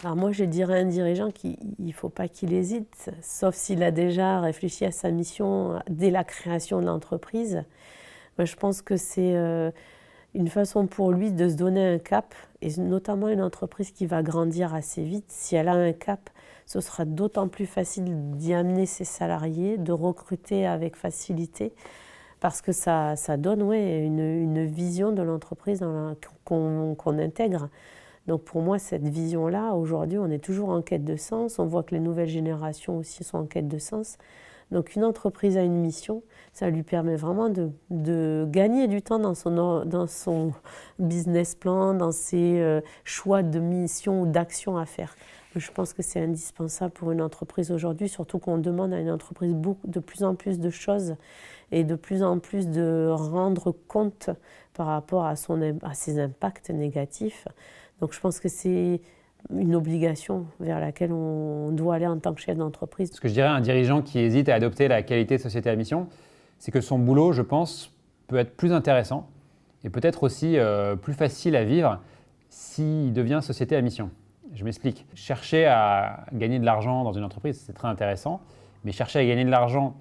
Alors moi, je dirais à un dirigeant qu'il ne faut pas qu'il hésite, sauf s'il a déjà réfléchi à sa mission dès la création de l'entreprise. Moi, je pense que c'est une façon pour lui de se donner un cap, et notamment une entreprise qui va grandir assez vite. Si elle a un cap, ce sera d'autant plus facile d'y amener ses salariés, de recruter avec facilité, parce que ça donne une vision de l'entreprise qu'on intègre. Donc pour moi, cette vision-là, aujourd'hui, on est toujours en quête de sens. On voit que les nouvelles générations aussi sont en quête de sens. Donc une entreprise a une mission, ça lui permet vraiment de gagner du temps dans son business plan, dans ses choix de mission ou d'action à faire. Je pense que c'est indispensable pour une entreprise aujourd'hui, surtout qu'on demande à une entreprise de plus en plus de choses et de plus en plus de rendre compte par rapport à ses impacts négatifs. Donc je pense que c'est une obligation vers laquelle on doit aller en tant que chef d'entreprise. Ce que je dirais à un dirigeant qui hésite à adopter la qualité de société à mission, c'est que son boulot, je pense, peut être plus intéressant et peut-être aussi plus facile à vivre s'il devient société à mission. Je m'explique. Chercher à gagner de l'argent dans une entreprise, c'est très intéressant, mais chercher à gagner de l'argent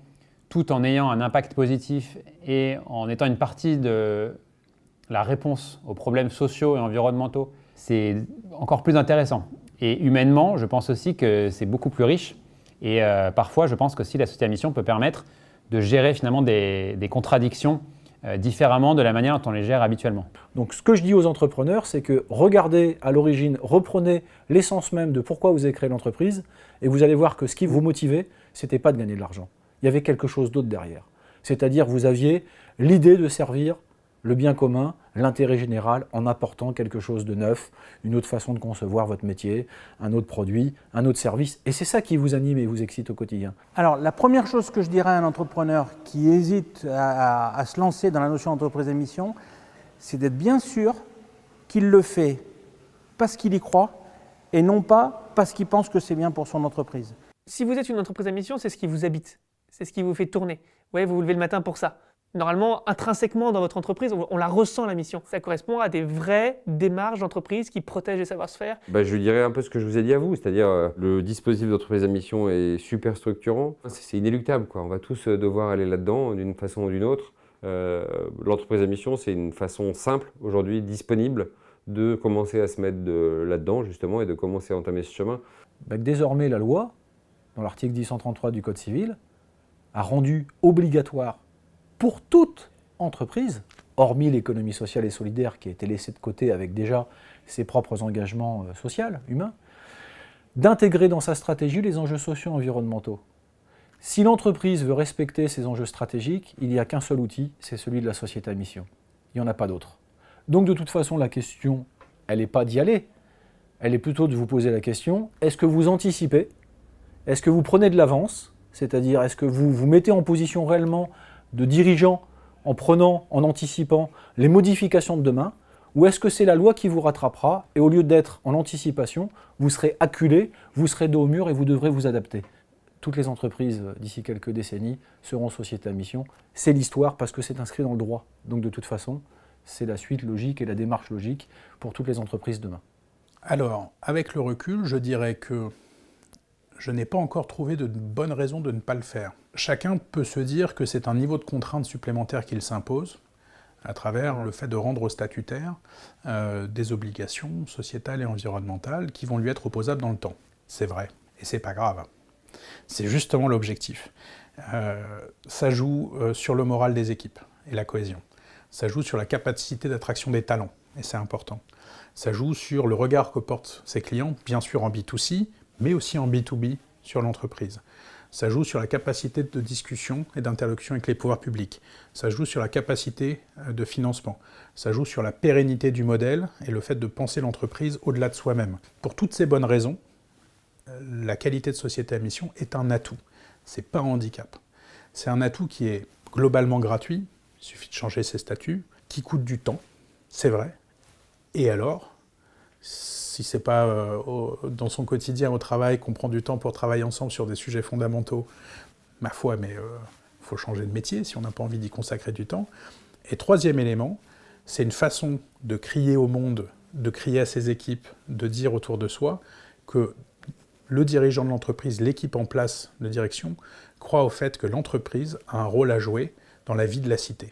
tout en ayant un impact positif et en étant une partie de la réponse aux problèmes sociaux et environnementaux, c'est encore plus intéressant. Et humainement, je pense aussi que c'est beaucoup plus riche. Et parfois, je pense que si la société à mission peut permettre de gérer finalement des contradictions différemment de la manière dont on les gère habituellement. Donc ce que je dis aux entrepreneurs, c'est que regardez à l'origine, reprenez l'essence même de pourquoi vous avez créé l'entreprise, et vous allez voir que ce qui vous motivait, ce n'était pas de gagner de l'argent. Il y avait quelque chose d'autre derrière. C'est-à-dire que vous aviez l'idée de servir le bien commun, l'intérêt général, en apportant quelque chose de neuf, une autre façon de concevoir votre métier, un autre produit, un autre service. Et c'est ça qui vous anime et vous excite au quotidien. Alors, la première chose que je dirais à un entrepreneur qui hésite à se lancer dans la notion d'entreprise à mission, c'est d'être bien sûr qu'il le fait parce qu'il y croit et non pas parce qu'il pense que c'est bien pour son entreprise. Si vous êtes une entreprise à mission, c'est ce qui vous habite, c'est ce qui vous fait tourner. Ouais, vous vous levez le matin pour ça. Normalement, intrinsèquement dans votre entreprise, on la ressent la mission. Ça correspond à des vraies démarches d'entreprise qui protègent les savoir-faire. Je dirais un peu ce que je vous ai dit à vous, c'est-à-dire le dispositif d'entreprise à mission est super structurant. C'est inéluctable, quoi. On va tous devoir aller là-dedans d'une façon ou d'une autre. L'entreprise à mission, c'est une façon simple, aujourd'hui disponible, de commencer à se mettre là-dedans justement et de commencer à entamer ce chemin. Désormais, la loi, dans l'article 1033 du Code civil, a rendu obligatoire pour toute entreprise, hormis l'économie sociale et solidaire qui a été laissée de côté avec déjà ses propres engagements sociaux, humains, d'intégrer dans sa stratégie les enjeux sociaux et environnementaux. Si l'entreprise veut respecter ces enjeux stratégiques, il n'y a qu'un seul outil, c'est celui de la société à mission. Il n'y en a pas d'autre. Donc de toute façon, la question, elle n'est pas d'y aller, elle est plutôt de vous poser la question, est-ce que vous anticipez? Est-ce que vous prenez de l'avance? C'est-à-dire, est-ce que vous vous mettez en position réellement de dirigeant en anticipant les modifications de demain, ou est-ce que c'est la loi qui vous rattrapera et au lieu d'être en anticipation, vous serez acculé, vous serez dos au mur et vous devrez vous adapter? Toutes les entreprises d'ici quelques décennies seront sociétés à mission. C'est l'histoire parce que c'est inscrit dans le droit. Donc de toute façon, c'est la suite logique et la démarche logique pour toutes les entreprises demain. Alors, avec le recul, je dirais que je n'ai pas encore trouvé de bonnes raisons de ne pas le faire. Chacun peut se dire que c'est un niveau de contrainte supplémentaire qu'il s'impose à travers le fait de rendre au statutaire des obligations sociétales et environnementales qui vont lui être opposables dans le temps. C'est vrai, et c'est pas grave. C'est justement l'objectif. Ça joue sur le moral des équipes et la cohésion. Ça joue sur la capacité d'attraction des talents, et c'est important. Ça joue sur le regard que portent ses clients, bien sûr en B2C, mais aussi en B2B sur l'entreprise. Ça joue sur la capacité de discussion et d'interlocution avec les pouvoirs publics. Ça joue sur la capacité de financement. Ça joue sur la pérennité du modèle et le fait de penser l'entreprise au-delà de soi-même. Pour toutes ces bonnes raisons, la qualité de société à mission est un atout. C'est pas un handicap. C'est un atout qui est globalement gratuit, il suffit de changer ses statuts, qui coûte du temps, c'est vrai. Et alors, si c'est pas dans son quotidien au travail qu'on prend du temps pour travailler ensemble sur des sujets fondamentaux, ma foi, mais faut changer de métier si on n'a pas envie d'y consacrer du temps. Et troisième élément, c'est une façon de crier au monde, de crier à ses équipes, de dire autour de soi que le dirigeant de l'entreprise, l'équipe en place de direction, croit au fait que l'entreprise a un rôle à jouer dans la vie de la cité.